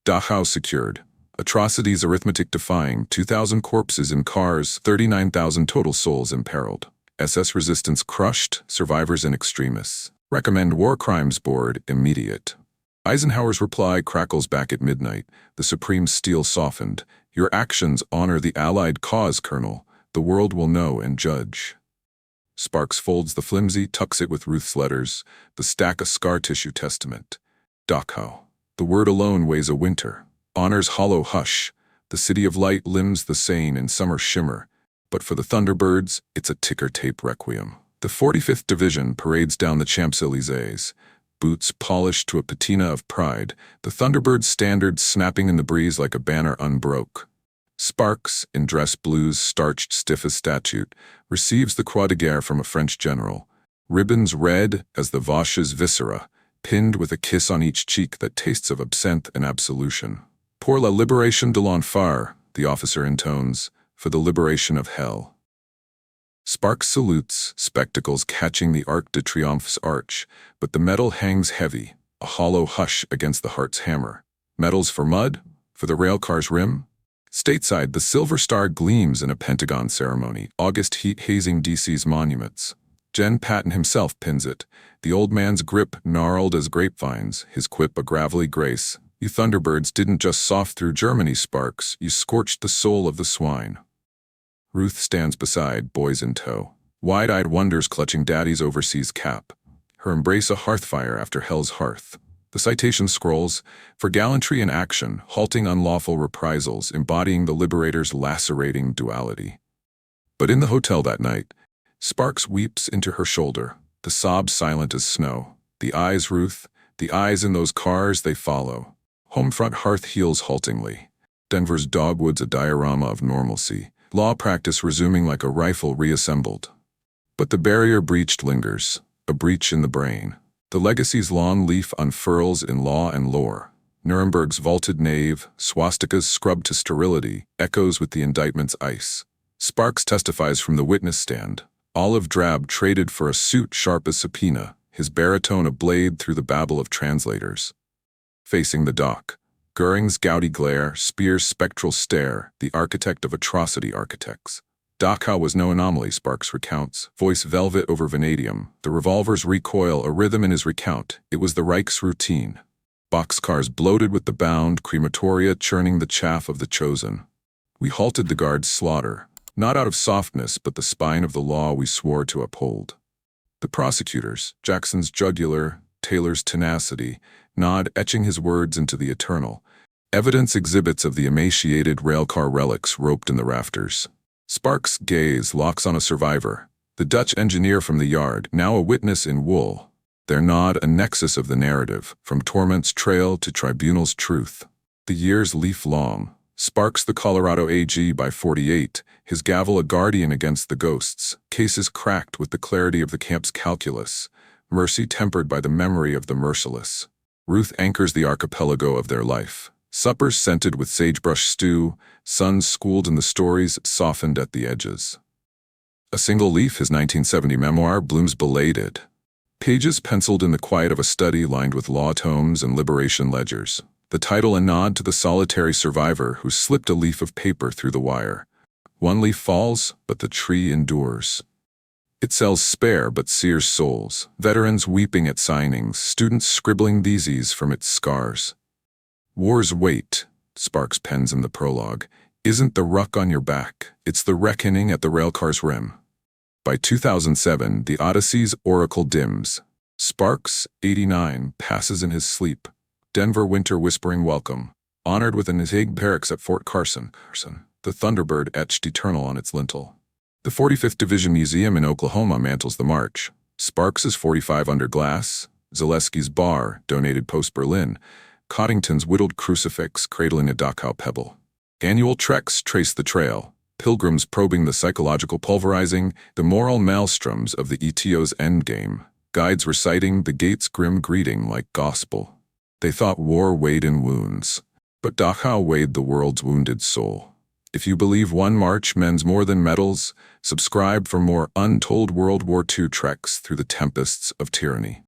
Dachau secured. Atrocities arithmetic defying, 2,000 corpses in cars, 39,000 total souls imperiled. SS resistance crushed, survivors in extremis. Recommend War Crimes Board immediate. Eisenhower's reply crackles back at midnight, the supreme steel softened. Your actions honor the Allied cause, Colonel. The world will know and judge. Sparks folds the flimsy, tucks it with Ruth's letters, the stack a scar tissue testament. Dachau. The word alone weighs a winter. Honor's hollow hush. The city of light limns the Seine in summer shimmer. But for the Thunderbirds, it's a ticker tape requiem. The 45th Division parades down the Champs-Élysées, boots polished to a patina of pride, the Thunderbirds' standard snapping in the breeze like a banner unbroke. Sparks, in dress blues starched stiff as statute, receives the Croix de Guerre from a French general. Ribbons red as the Vosges viscera, pinned with a kiss on each cheek that tastes of absinthe and absolution. Pour la libération de l'enfer, the officer intones, for the liberation of hell. Sparks salutes, spectacles catching the Arc de Triomphe's arch, but the metal hangs heavy, a hollow hush against the heart's hammer. Medals for mud? For the railcar's rim? Stateside, the silver star gleams in a Pentagon ceremony, August heat hazing DC's monuments. Jen Patton himself pins it, the old man's grip gnarled as grapevines, his quip a gravelly grace. You Thunderbirds didn't just soft through Germany, Sparks, you scorched the soul of the swine. Ruth stands beside, boys in tow. Wide-eyed wonders clutching Daddy's overseas cap. Her embrace a hearthfire after hell's hearth. The citation scrolls, for gallantry in action, halting unlawful reprisals, embodying the liberators' lacerating duality. But in the hotel that night, Sparks weeps into her shoulder, the sobs silent as snow. The eyes, Ruth, the eyes in those cars, they follow. Homefront hearth heals haltingly. Denver's dogwoods a diorama of normalcy, law practice resuming like a rifle reassembled. But the barrier breached lingers, a breach in the brain. The legacy's long leaf unfurls in law and lore. Nuremberg's vaulted nave, swastikas scrubbed to sterility, echoes with the indictment's ice. Sparks testifies from the witness stand, olive drab traded for a suit sharp as subpoena, his baritone a blade through the babble of translators. Facing the dock, Goering's gouty glare, Speer's spectral stare, the architect of atrocity architects. Dachau was no anomaly, Sparks recounts, voice velvet over vanadium, the revolver's recoil a rhythm in his recount. It was the Reich's routine. Boxcars bloated with the bound, crematoria churning the chaff of the chosen. We halted the guard's slaughter, not out of softness but the spine of the law we swore to uphold. The prosecutors, Jackson's jugular, Taylor's tenacity, nod etching his words into the eternal. Evidence exhibits of the emaciated railcar relics roped in the rafters. Sparks' gaze locks on a survivor, the Dutch engineer from the yard, now a witness in wool. Their nod a nexus of the narrative, from torment's trail to tribunal's truth. The years leaf long. Sparks the Colorado AG by 48, his gavel a guardian against the ghosts, cases cracked with the clarity of the camp's calculus, mercy tempered by the memory of the merciless. Ruth anchors the archipelago of their life. Suppers scented with sagebrush stew, sons schooled in the stories softened at the edges. A single leaf, his 1970 memoir, blooms belated. Pages penciled in the quiet of a study lined with law tomes and liberation ledgers. The title a nod to the solitary survivor who slipped a leaf of paper through the wire. One leaf falls, but the tree endures. It sells spare but sears souls, veterans weeping at signings, students scribbling theses from its scars. War's weight, Sparks pens in the prologue, isn't the ruck on your back, it's the reckoning at the railcar's rim. By 2007, the Odyssey's oracle dims. Sparks, 89, passes in his sleep. Denver winter whispering welcome, honored with an Zig barracks at Fort Carson, the Thunderbird etched eternal on its lintel. The 45th Division Museum in Oklahoma mantles the march. Sparks's 45 under glass, Zaleski's bar, donated post-Berlin, Coddington's whittled crucifix cradling a Dachau pebble. Annual treks trace the trail. Pilgrims probing the psychological pulverizing, the moral maelstroms of the ETO's endgame. Guides reciting the gate's grim greeting like gospel. They thought war weighed in wounds, but Dachau weighed the world's wounded soul. If you believe one march mends more than medals, subscribe for more untold World War II treks through the tempests of tyranny.